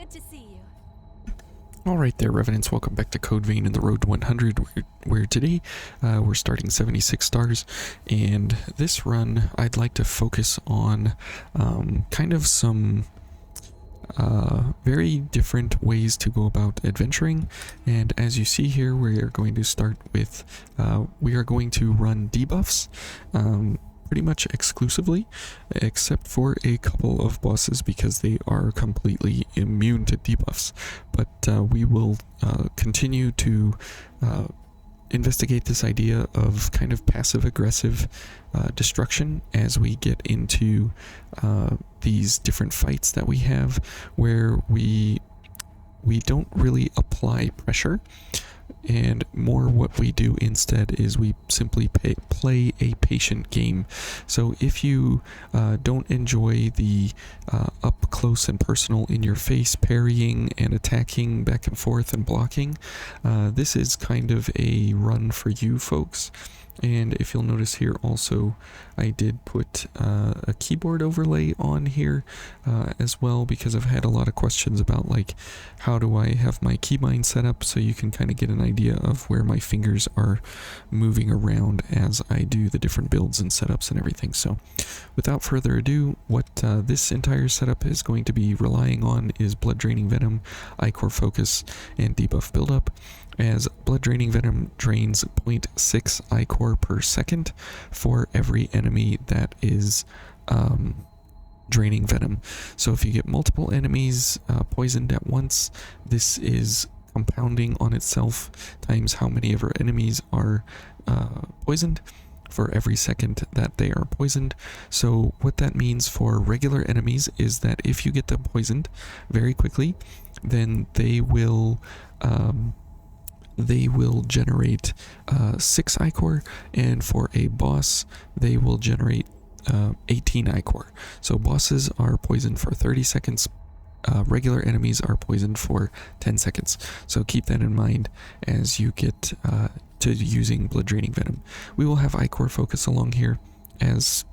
Good to see you. Alright there, Revenants, welcome back to Code Vein in the Road to 100, where today we're starting 76 stars, and this run I'd like to focus on kind of some very different ways to go about adventuring. And as you see here, we are going to start with, we are going to run debuffs pretty much exclusively, except for a couple of bosses because they are completely immune to debuffs. But we will continue to investigate this idea of kind of passive-aggressive destruction as we get into these different fights that we have, where we don't really apply pressure, and more what we do instead is we simply play a patient game. So if you don't enjoy the up close and personal in your face parrying and attacking back and forth and blocking, this is kind of a run for you folks. And if you'll notice here also, I did put a keyboard overlay on here as well, because I've had a lot of questions about, like, how do I have my keybind set up so you can kind of get an idea of where my fingers are moving around as I do the different builds and setups and everything. So without further ado, what this entire setup is going to be relying on is Blood Draining Venom, Ichor Focus, and Debuff Buildup, as Blood Draining Venom drains 0.6 Ichor per second for every enemy that is draining Venom. So if you get multiple enemies poisoned at once, this is compounding on itself times how many of our enemies are poisoned for every second that they are poisoned. So what that means for regular enemies is that if you get them poisoned very quickly, then they will generate 6 Ichor, and for a boss they will generate 18 Ichor. So bosses are poisoned for 30 seconds, regular enemies are poisoned for 10 seconds. So keep that in mind as you get to using Blood Draining Venom. We will have Ichor Focus along here, as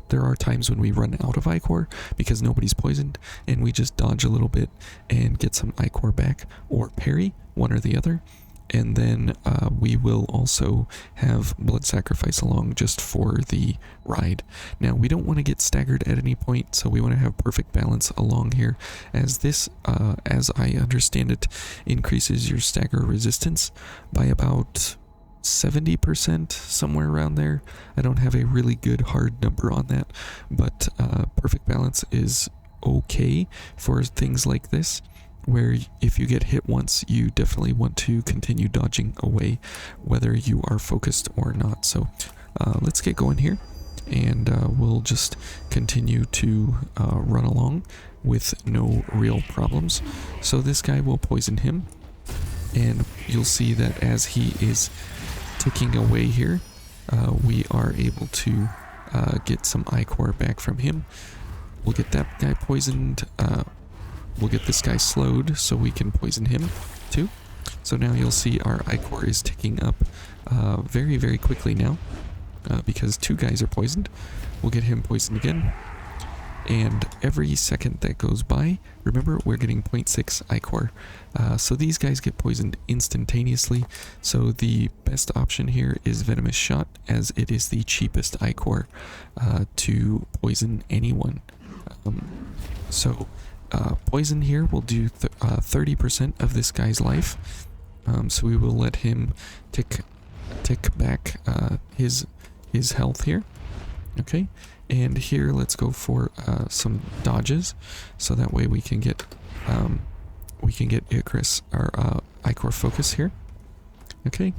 there are times when we run out of Ichor because nobody's poisoned, and we just dodge a little bit and get some Ichor back, or parry, one or the other. And then we will also have Blood Sacrifice along just for the ride. Now, we don't want to get staggered at any point, so we want to have perfect balance along here, as this, as I understand it, increases your stagger resistance by about 70%, somewhere around there. I don't have a really good hard number on that, but perfect balance is okay for things like this, where if you get hit once, you definitely want to continue dodging away, whether you are focused or not. So let's get going here, and we'll just continue to run along with no real problems. So this guy will poison him, and you'll see that as he is ticking away here, we are able to get some Ichor back from him. We'll get that guy poisoned. We'll get this guy slowed so we can poison him too. So now you'll see our Ichor is ticking up very, very quickly now, because 2 guys are poisoned. We'll get him poisoned again. And every second that goes by, remember, we're getting 0.6 Ichor. So these guys get poisoned instantaneously. So the best option here is Venomous Shot, as it is the cheapest Ichor to poison anyone. Poison here will do 30% of this guy's life. So we will let him tick back his health here. Okay, and here let's go for some dodges, so that way we can get Icarus, our Ichor Focus here. Okay,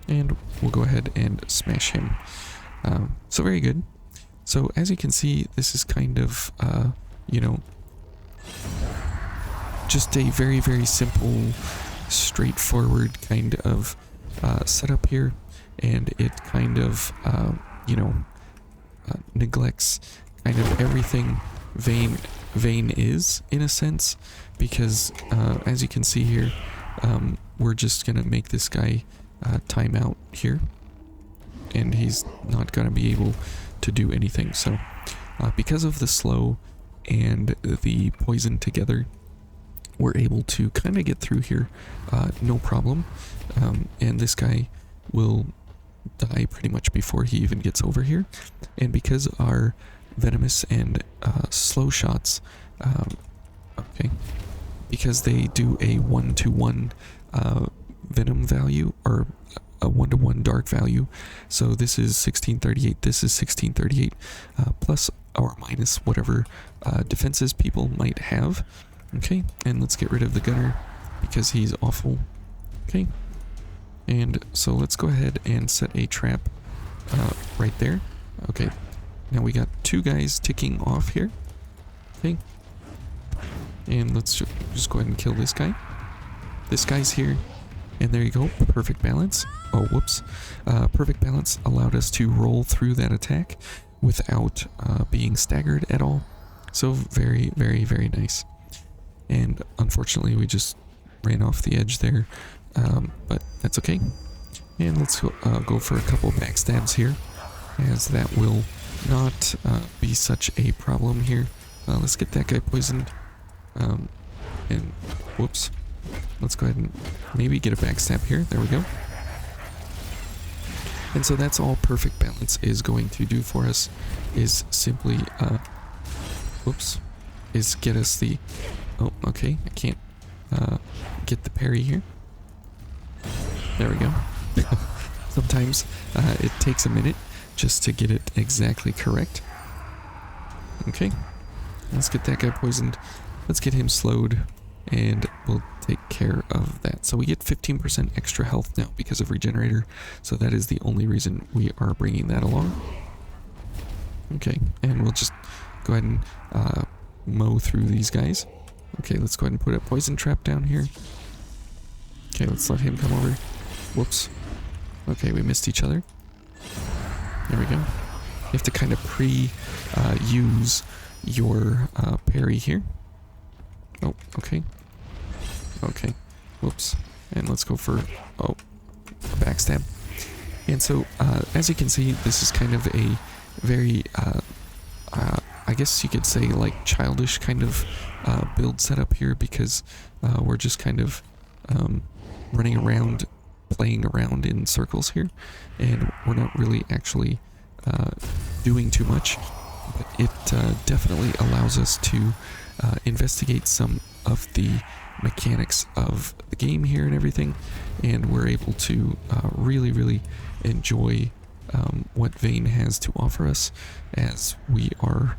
and we'll go ahead and smash him. So very good. So as you can see, this is kind of you know, just a very, very simple, straightforward kind of setup here, and it kind of you know, neglects kind of everything Vein is, in a sense, because as you can see here, we're just gonna make this guy time out here, and he's not gonna be able to do anything. So because of the slow and the poison together, we're able to kind of get through here no problem. And this guy will die pretty much before he even gets over here. And because our venomous and slow shots, okay, because they do a 1-to-1 venom value, or a 1-to-1 dark value, so this is 1638, this is 1638, plus or minus whatever defenses people might have. Okay, and let's get rid of the gunner because he's awful. Okay, and so let's go ahead and set a trap right there. Okay, now we got 2 guys ticking off here. Okay, and let's just go ahead and kill this guy. This guy's here, and there you go, perfect balance. Oh, whoops. Perfect balance allowed us to roll through that attack without being staggered at all. So very, very, very nice. And unfortunately, we just ran off the edge there, but that's okay. And let's go for a couple backstabs here, as that will not be such a problem here. Let's get that guy poisoned. And whoops. Let's go ahead and maybe get a backstab here. There we go. And so that's all perfect balance is going to do for us, is simply, whoops, is get us the, oh, okay, I can't get the parry here. There we go. Sometimes it takes a minute just to get it exactly correct. Okay, let's get that guy poisoned. Let's get him slowed, and we'll take care of that. So we get 15% extra health now because of regenerator, so that is the only reason we are bringing that along. Okay, and we'll just go ahead and mow through these guys. Okay, let's go ahead and put a poison trap down here. Okay, let's let him come over. Whoops. Okay, we missed each other. There we go. You have to kind of use your parry here. Oh, okay. Okay. Whoops. And let's go for, oh, a backstab. And so, as you can see, this is kind of a very, I guess you could say, like, childish kind of build setup here, because we're just kind of running around, playing around in circles here, and we're not really actually doing too much. But it definitely allows us to investigate some of the mechanics of the game here and everything, and we're able to really, really enjoy what Vayne has to offer us as we are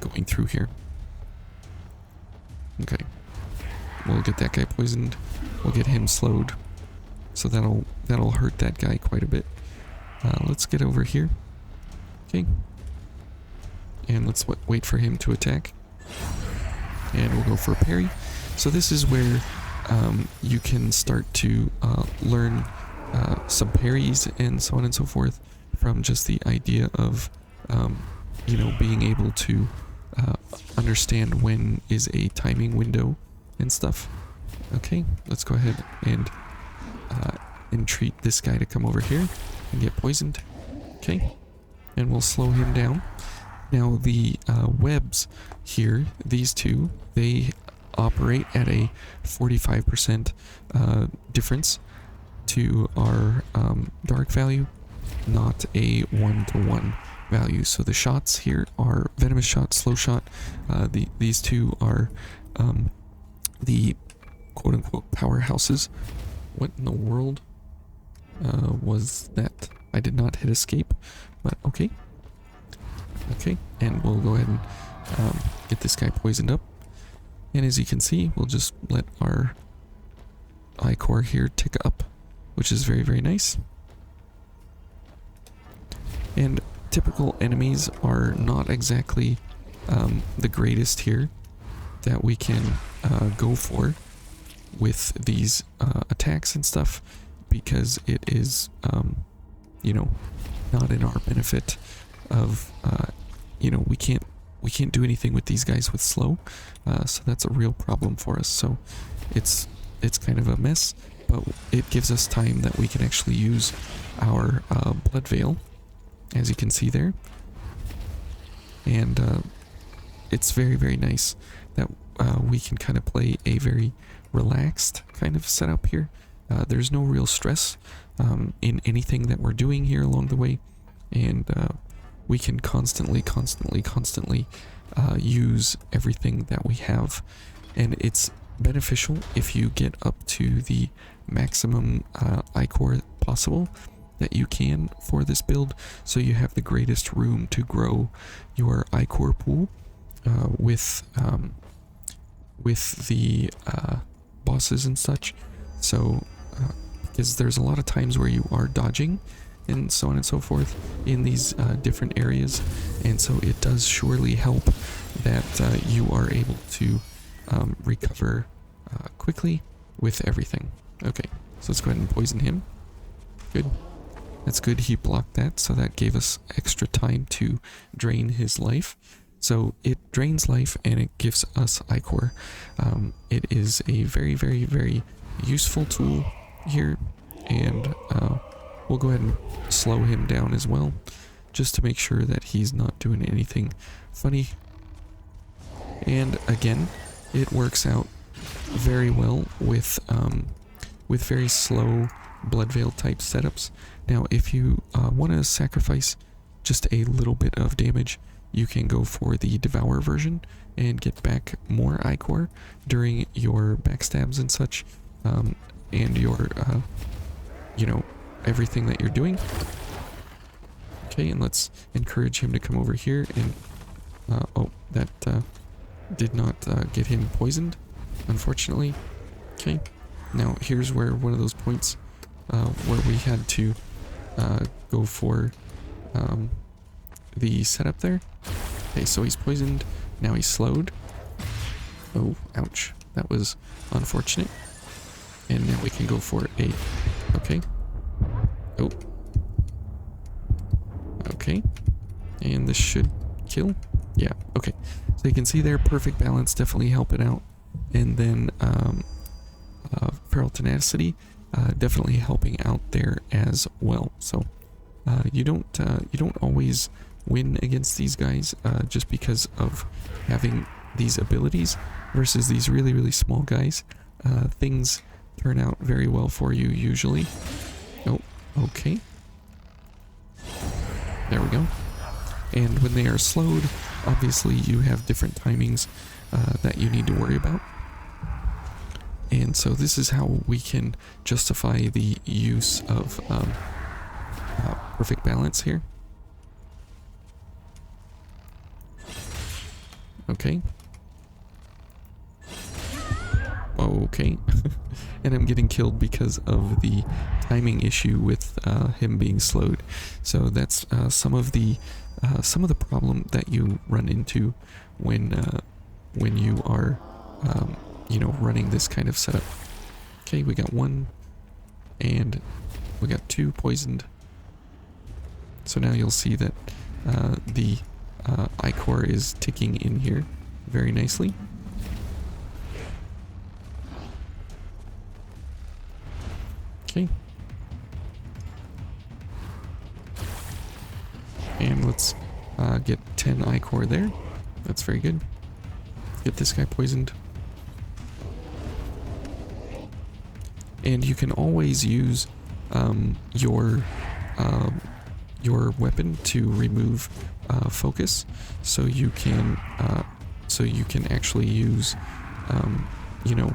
going through here. Okay, we'll get that guy poisoned, we'll get him slowed, so that'll hurt that guy quite a bit. Let's get over here. Okay, and let's wait for him to attack, and we'll go for a parry. So this is where you can start to learn some parries and so on and so forth from just the idea of you know, being able to understand when is a timing window and stuff. Okay, let's go ahead and entreat this guy to come over here and get poisoned. Okay, and we'll slow him down. Now the webs here, these two, they operate at a 45% difference to our dark value, not a 1-to-1 value. So the shots here are venomous shot, slow shot. These two are the quote-unquote powerhouses. What in the world was that? I did not hit escape, but okay. Okay, and we'll go ahead and get this guy poisoned up. And as you can see, we'll just let our I-core here tick up, which is very, very nice. And typical enemies are not exactly the greatest here that we can go for with these attacks and stuff, because it is, you know, not in our benefit of, you know, we can't do anything with these guys with slow, so that's a real problem for us. So it's kind of a mess, but it gives us time that we can actually use our blood veil, as you can see there, and it's very, very nice that we can kind of play a very relaxed kind of setup here. There's no real stress in anything that we're doing here along the way, and we can constantly use everything that we have, and it's beneficial if you get up to the maximum iCore possible that you can for this build, so you have the greatest room to grow your iCore pool with the bosses and such. So because there's a lot of times where you are dodging and so on and so forth in these different areas, and so it does surely help that you are able to recover quickly with everything. Okay, so let's go ahead and poison him. Good. That's good, he blocked that, so that gave us extra time to drain his life. So it drains life and it gives us iCore. It is a very, very, very useful tool here, and we'll go ahead and slow him down as well, just to make sure that he's not doing anything funny. And again, it works out very well with very slow Blood Veil type setups. Now, if you want to sacrifice just a little bit of damage, you can go for the Devour version and get back more iCore during your backstabs and such, and your, you know, everything that you're doing. Okay, and let's encourage him to come over here and, oh, that did not get him poisoned, unfortunately. Okay, now here's where one of those points where we had to go for the setup there. Okay, so he's poisoned, now he's slowed. Oh, ouch, that was unfortunate. And now we can go for a, okay. Oh. Okay. And this should kill. Yeah, okay. So you can see there, perfect balance, definitely helping out. And then Feral Tenacity, definitely helping out there as well. So you don't always win against these guys just because of having these abilities versus these really, really small guys. Things turn out very well for you usually. Oh, okay. There we go. And when they are slowed, obviously you have different timings that you need to worry about. And so this is how we can justify the use of perfect balance here. Okay. Okay. And I'm getting killed because of the timing issue with him being slowed. So that's some of the problem that you run into when you are you know, running this kind of setup. Okay, we got one, and we got two poisoned. So now you'll see that the iCore is ticking in here very nicely. Okay. And let's get 10 iCore there. That's very good. Get this guy poisoned. And you can always use your weapon to remove focus, so you can actually use you know,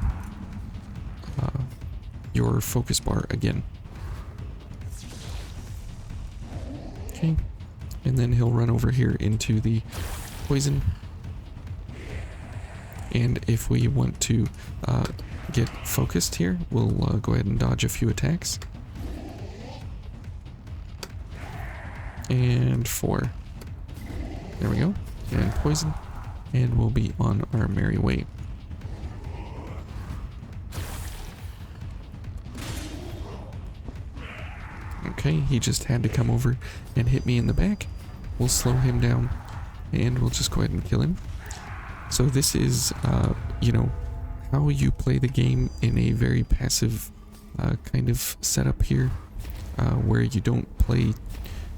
your focus bar again. Okay, and then he'll run over here into the poison. And if we want to get focused here, we'll go ahead and dodge a few attacks. And 4. There we go. And poison. And we'll be on our merry way. Okay, he just had to come over and hit me in the back. We'll slow him down and we'll just go ahead and kill him. So this is, you know, how you play the game in a very passive kind of setup here, where you don't play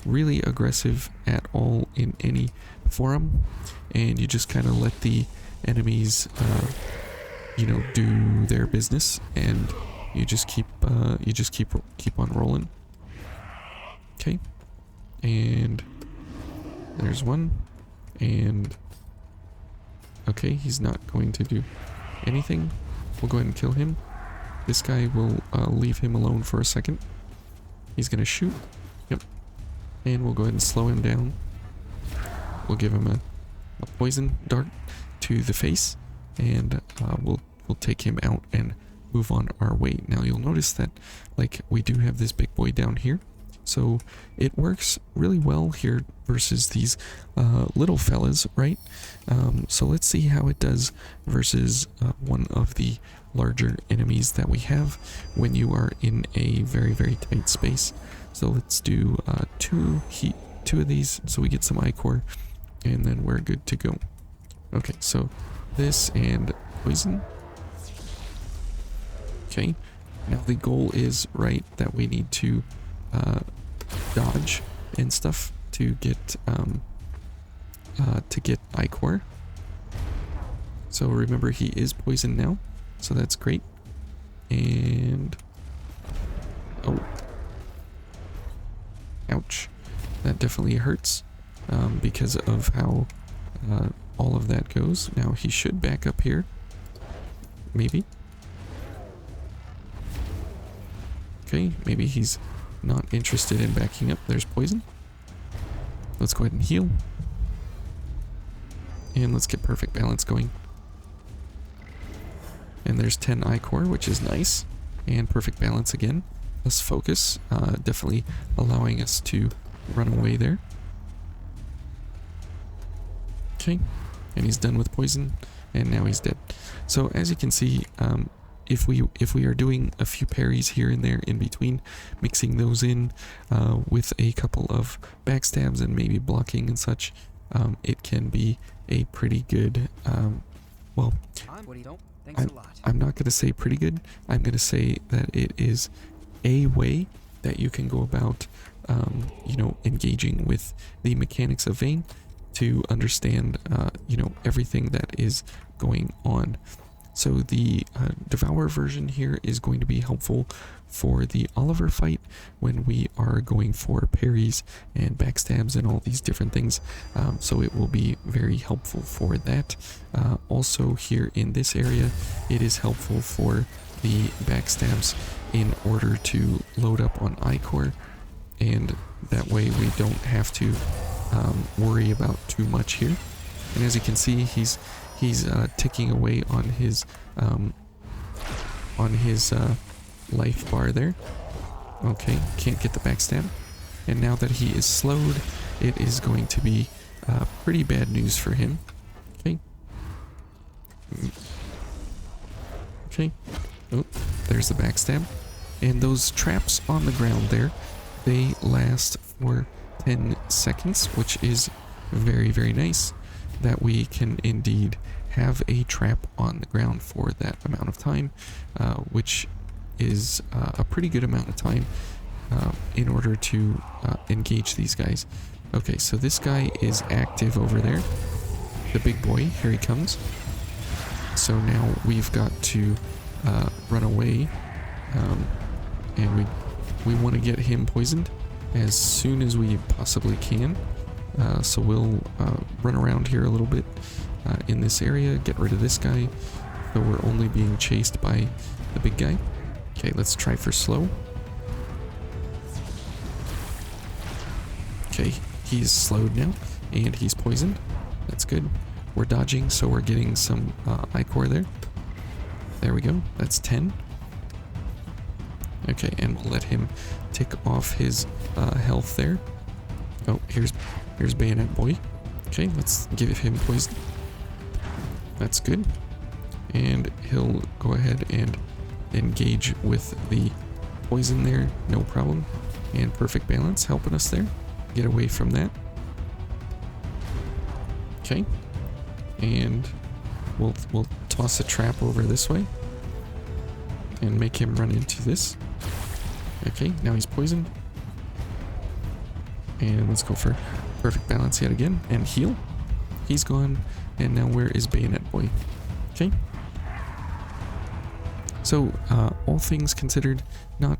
really aggressive at all in any for him, and you just kind of let the enemies, you know, do their business, and you just keep on rolling. Okay, and there's one, and okay, he's not going to do anything. We'll go ahead and kill him. This guy will leave him alone for a second. He's gonna shoot. Yep. And we'll go ahead and slow him down. We'll give him a poison dart to the face, and we'll take him out and move on our way. Now you'll notice that, like, we do have this big boy down here, so it works really well here versus these little fellas, right? So let's see how it does versus one of the larger enemies that we have when you are in a very, very tight space. So let's do two of these so we get some ichor, and then we're good to go. Okay, so this and poison. Okay, now the goal is, right, that we need to dodge and stuff to get ichor. So remember, he is poisoned now, so that's great. And oh, ouch, that definitely hurts because of how all of that goes. Now he should back up here, maybe. Okay, maybe he's not interested in backing up. There's poison. Let's go ahead and heal. And let's get perfect balance going. And there's 10 ichor, which is nice. And perfect balance again. Let's focus. Definitely allowing us to run away there. Okay. And he's done with poison. And now he's dead. So as you can see, if we are doing a few parries here and there in between, mixing those in with a couple of backstabs and maybe blocking and such, it can be a pretty good, well, I'm not going to say pretty good. I'm going to say that it is a way that you can go about, you know, engaging with the mechanics of Vayne to understand, you know, everything that is going on. So the Devour version here is going to be helpful for the Oliver fight when we are going for parries and backstabs and all these different things. So it will be very helpful for that. Also here in this area, it is helpful for the backstabs in order to load up on ichor, and that way we don't have to worry about too much here. And as you can see, he's ticking away on his life bar there. Okay, can't get the backstab. And now that he is slowed, it is going to be pretty bad news for him. Okay. Okay. Oh, there's the backstab. And those traps on the ground there, they last for 10 seconds, which is very, very nice that we can indeed have a trap on the ground for that amount of time, which is a pretty good amount of time in order to engage these guys. Okay, so this guy is active over there. The big boy, here he comes. So now we've got to run away, and we want to get him poisoned as soon as we possibly can. So we'll run around here a little bit in this area, get rid of this guy, so we're only being chased by the big guy. Okay, let's try for slow. Okay, he's slowed now, and he's poisoned. That's good. We're dodging, so we're getting some ichor there. There we go, that's 10. Okay, and we'll let him tick off his health there. Oh, here's Bayonet Boy. Okay, let's give him poison. That's good. And he'll go ahead and engage with the poison there, no problem. And perfect balance helping us there. Get away from that. Okay. And we'll toss a trap over this way and make him run into this. Okay, now he's poisoned. And let's go for perfect balance yet again and heal. he's gone. And now where is Bayonet Boy? Okay. So, all things considered, not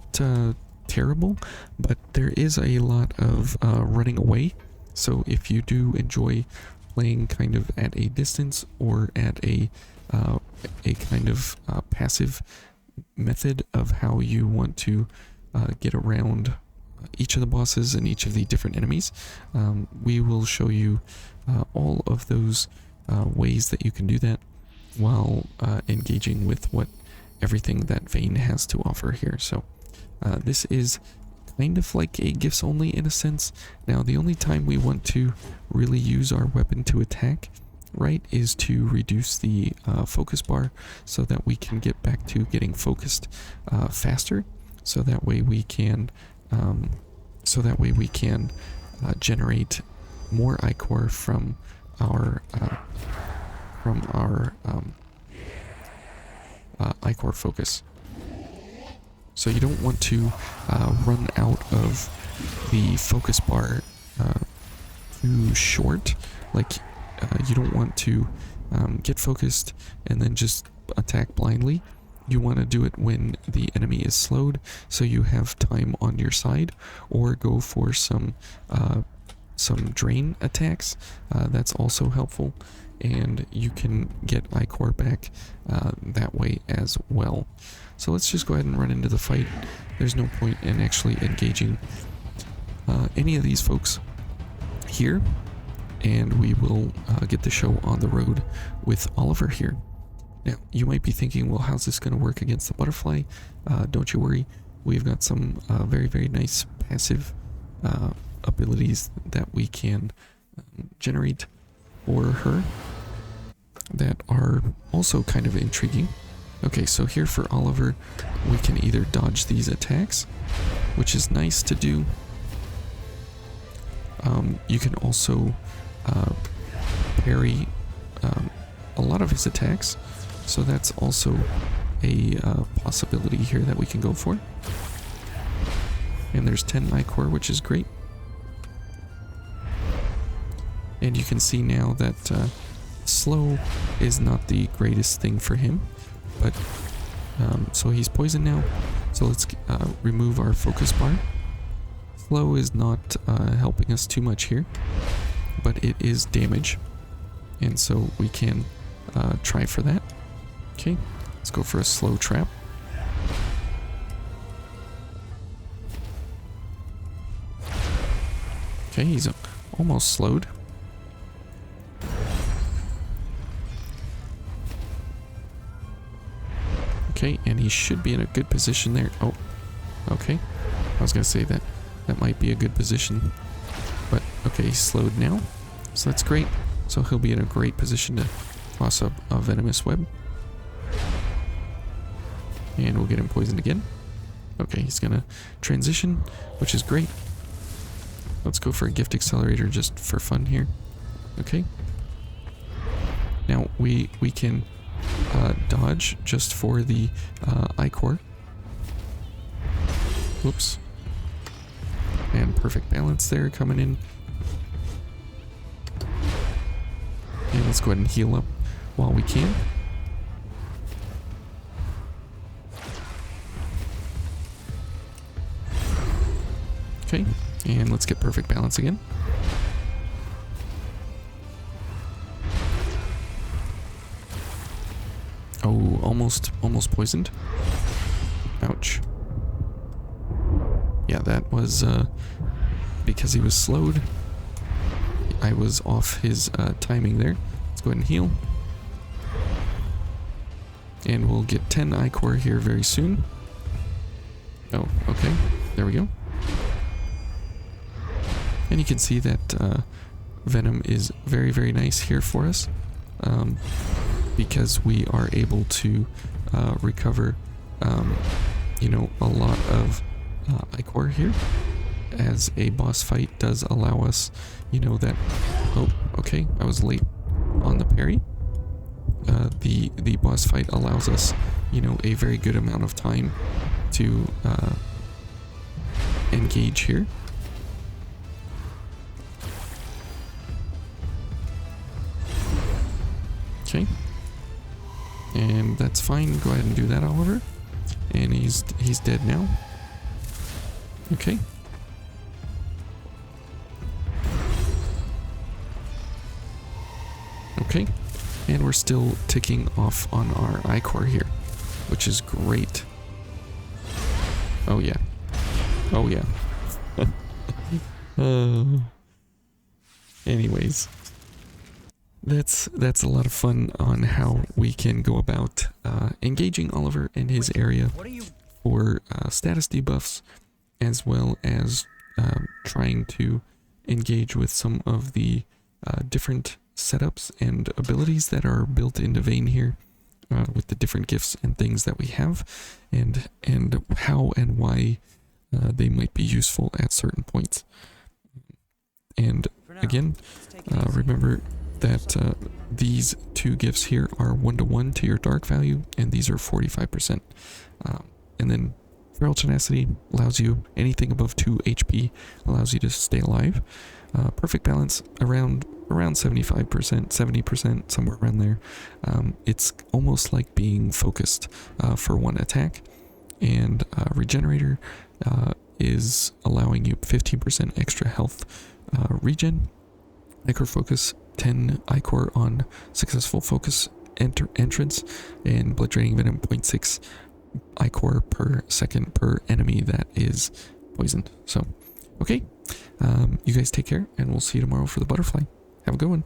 terrible, but there is a lot of running away. So if you do enjoy playing kind of at a distance or at a kind of passive method of how you want to get around each of the bosses and each of the different enemies, we will show you all of those ways that you can do that while engaging with what everything that Vayne has to offer here. So this is kind of like a gifts only in a sense. Now the only time we want to really use our weapon to attack, right, is to reduce the focus bar so that we can get back to getting focused faster, so that way we can generate more ichor from our ichor focus. So you don't want to run out of the focus bar too short. Like you don't want to get focused and then just attack blindly. You want to do it when the enemy is slowed, so you have time on your side, or go for some drain attacks. That's also helpful, and you can get ichor back that way as well. So let's just go ahead and run into the fight. There's no point in actually engaging any of these folks here, and we will get the show on the road with Oliver here. Now, you might be thinking, well, how's this going to work against the butterfly? Don't you worry. We've got some very, very nice passive abilities that we can generate for her that are also kind of intriguing. Okay, so here for Oliver, we can either dodge these attacks, which is nice to do. You can also parry a lot of his attacks, so that's also a possibility here that we can go for. And there's 10 ichor, which is great. And you can see now that slow is not the greatest thing for him, but so he's poisoned now. So let's remove our focus bar. Slow is not helping us too much here, but it is damage, and so we can try for that. Okay, let's go for a slow trap. Okay, he's almost slowed. Okay, and he should be in a good position there. Oh, okay. I was gonna say that might be a good position, but okay, he's slowed now, so that's great. So he'll be in a great position to toss up a venomous web, and we'll get him poisoned again. Okay, he's gonna transition, which is great. Let's go for a gift accelerator just for fun here. Okay. Now we can dodge just for the ichor. Whoops. And perfect balance there coming in. And let's go ahead and heal up while we can. Okay, and let's get perfect balance again. Oh, almost poisoned. Ouch. Yeah, that was because he was slowed. I was off his timing there. Let's go ahead and heal. And we'll get 10 ichor here very soon. Oh, okay. There we go. And you can see that Venom is very, very nice here for us. Because we are able to recover, you know, a lot of ichor here, as a boss fight does allow us, you know, that... Oh, okay, I was late on the parry. The boss fight allows us, you know, a very good amount of time to engage here. Okay. And that's fine. Go ahead and do that, Oliver. And he's dead now. Okay. Okay. And we're still ticking off on our Ichor here, which is great. Oh yeah. Oh yeah. Anyways, that's a lot of fun on how we can go about engaging Oliver in his area for status debuffs, as well as trying to engage with some of the different setups and abilities that are built into Vayne here, with the different gifts and things that we have, and how and why they might be useful at certain points. And again, remember that these two gifts here are 1-to-1 to your dark value, and these are 45%. And then Feral Tenacity allows you anything above 2 HP, allows you to stay alive. Perfect Balance around 75%, 70%, somewhere around there. It's almost like being focused for one attack. And Regenerator is allowing you 15% extra health regen. Ichor Focus, 10 Ichor on successful focus entrance, and Blood Draining Venom 0.6 Ichor per second per enemy that is poisoned. So, okay, you guys take care, and we'll see you tomorrow for the butterfly. Have a good one.